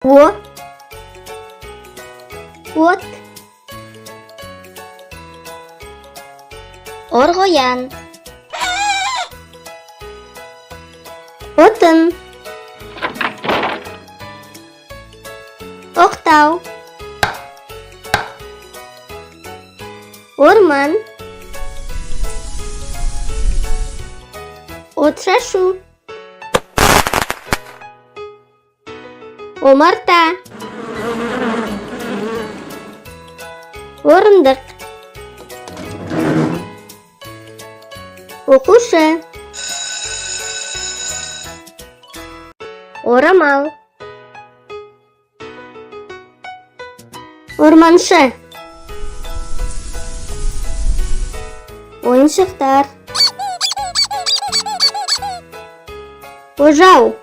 О. От. Оргоян. Отын. Оқтау. Орман. Отшашу. Омарта. Орындык. Оқушы. Орамал. Орманшы. Ойыншықтар. Ожау.